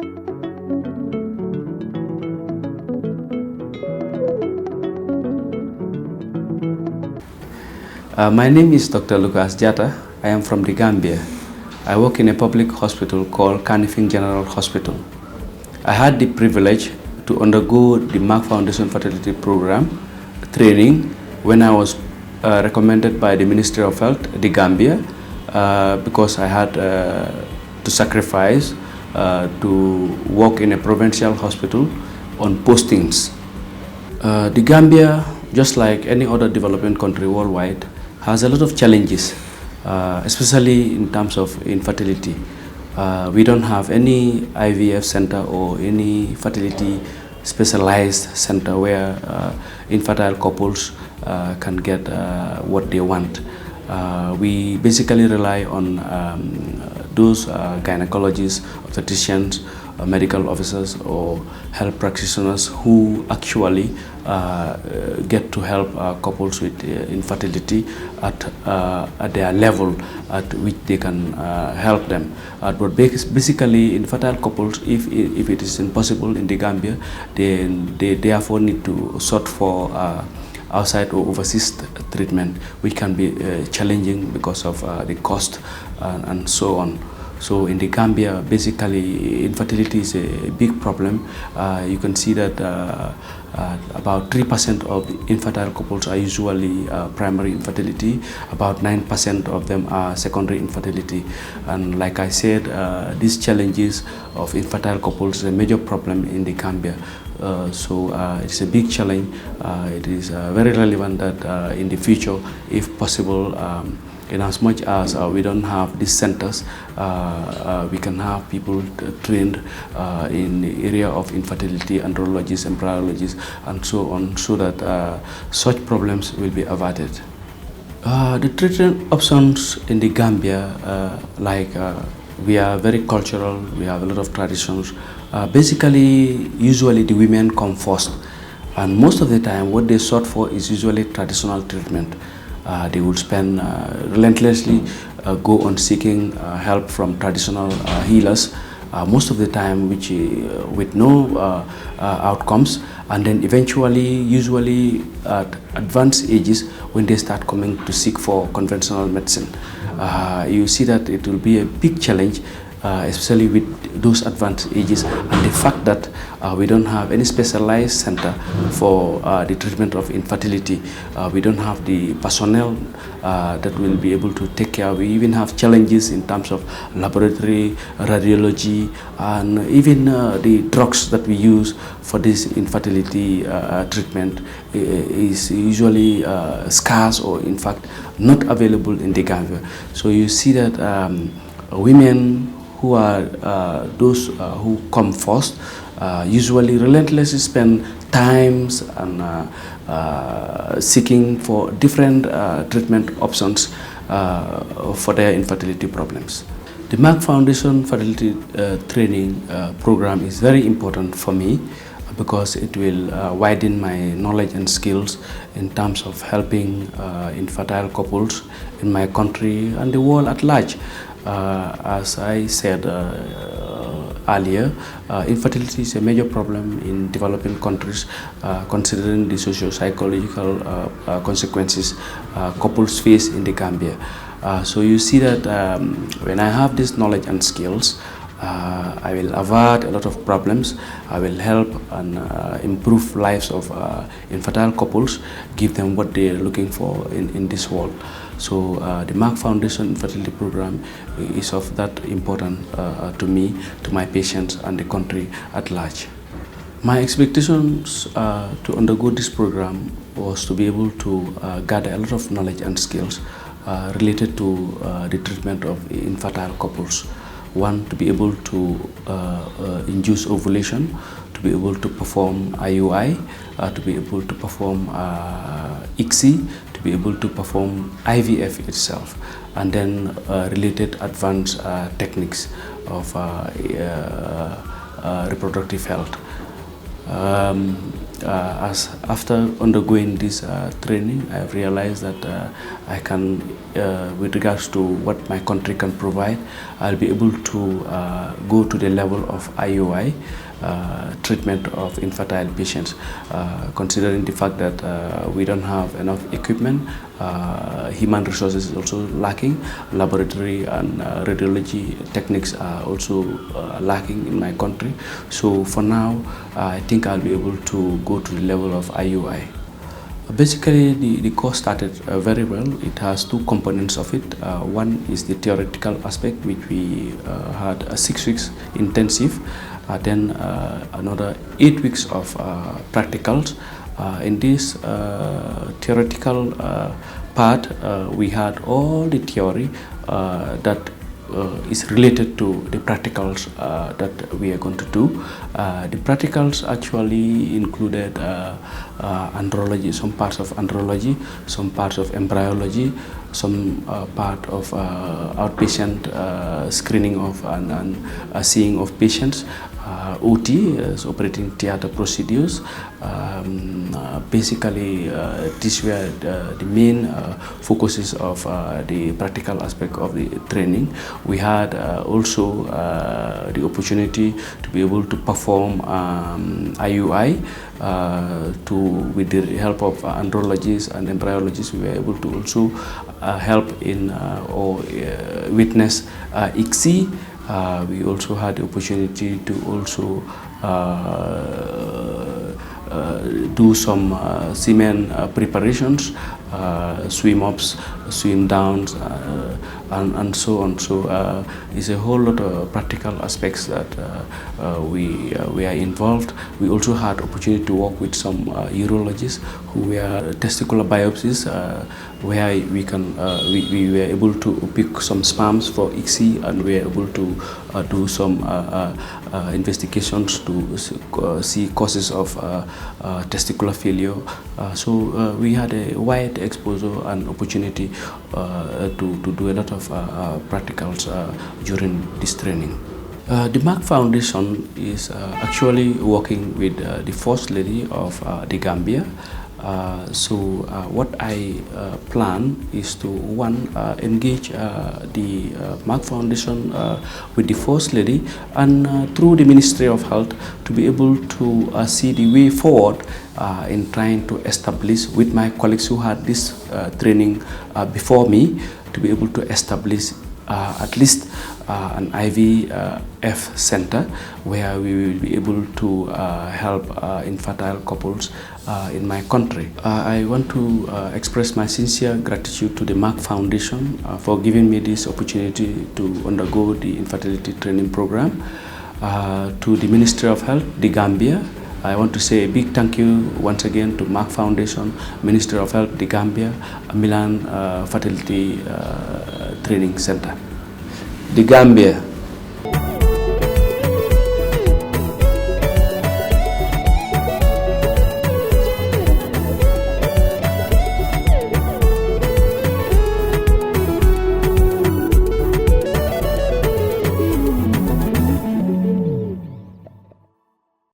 My name is Dr. Lucass Jatta. I am from the Gambia. I work in a public hospital called Kanifing General Hospital. I had the privilege to undergo the Merck Foundation Fertility Program training when I was recommended by the Ministry of Health, the Gambia, because I had to sacrifice to work in a provincial hospital on postings. The Gambia, just like any other developing country worldwide, has a lot of challenges, especially in terms of infertility. We don't have any IVF center or any fertility specialized center where infertile couples can get what they want. We basically rely on those gynecologists, obstetricians, medical officers or health practitioners who actually get to help couples with infertility at their level at which they can help them. But basically, infertile couples, if it is impossible in the Gambia, then they therefore need to sort for outside or overseas treatment, which can be challenging because of the cost and so on. So in the Gambia, basically infertility is a big problem. You can see that about 3% of the infertile couples are usually primary infertility. About 9% of them are secondary infertility. And like I said, these challenges of infertile couples is a major problem in the Gambia. So it's a big challenge. It is very relevant that in the future, if possible, in as much as we don't have these centers, we can have people trained in the area of infertility, andrologists, embryologists, and so on, so that such problems will be averted. The treatment options in the Gambia, we are very cultural, we have a lot of traditions. Basically, usually the women come first, and most of the time what they sought for is usually traditional treatment. They will spend relentlessly go on seeking help from traditional healers, most of the time with no outcomes, and then eventually, usually at advanced ages, when they start coming to seek for conventional medicine. You see that it will be a big challenge, especially with those advanced ages, and the fact that we don't have any specialized center for the treatment of infertility. We don't have the personnel that will be able to take care. We even have challenges in terms of laboratory, radiology, and even the drugs that we use for this infertility treatment is usually scarce, or in fact not available in the Gambia. So you see that women who are those who come first usually relentlessly spend times and seeking for different treatment options for their infertility problems. The Merck Foundation Fertility Training Program is very important for me because it will widen my knowledge and skills in terms of helping infertile couples in my country and the world at large. As I said earlier, infertility is a major problem in developing countries, considering the socio-psychological consequences couples face in the Gambia. So you see that when I have this knowledge and skills, I will avert a lot of problems. I will help and improve lives of infertile couples, give them what they are looking for in this world. So the Merck Foundation Fertility Program is of that importance to me, to my patients, and the country at large. My expectations to undergo this program was to be able to gather a lot of knowledge and skills related to the treatment of infertile couples. One, to be able to induce ovulation, to be able to perform IUI, to be able to perform ICSI, to be able to perform IVF itself, and then related advanced techniques of reproductive health. as after undergoing this training, I have realized that I can, with regards to what my country can provide, I'll be able to go to the level of IUI, treatment of infertile patients, considering the fact that we don't have enough equipment, human resources is also lacking, laboratory and radiology techniques are also lacking in my country. So for now, I think I'll be able to go to the level of IUI. Basically, the course started very well. It has two components of it. One is the theoretical aspect, which we had 6 weeks intensive, then another 8 weeks of practicals. In this theoretical part, we had all the theory that is related to the practicals that we are going to do. The practicals actually included andrology, some parts of andrology, some parts of embryology, some part of outpatient screening of and seeing of patients, OT, operating theater procedures. Basically, these were the main focuses of the practical aspect of the training. We had also the opportunity to be able to perform IUI with the help of andrologists and embryologists. We were able to also help in or witness ICSI. We also had the opportunity to also do some semen preparations, swim ups, swim downs, and so on. So it's a whole lot of practical aspects that we are involved. We also had opportunity to work with some urologists who were testicular biopsies, where we were able to pick some sperms for ICSI, and we were able to do some investigations to see causes of testicular failure. So we had a wide exposure and opportunity to do a lot of practicals during this training. The Merck Foundation is actually working with the First Lady of the Gambia. So what I plan is to engage the Merck Foundation with the First Lady and through the Ministry of Health to be able to see the way forward in trying to establish, with my colleagues who had this training before me, to be able to establish at least an IVF center where we will be able to help infertile couples in my country. I want to express my sincere gratitude to the Merck Foundation for giving me this opportunity to undergo the infertility training program. To the Ministry of Health, the Gambia, I want to say a big thank you once again to Merck Foundation, Ministry of Health, the Gambia, Milan Fertility Training Center. The Gambia.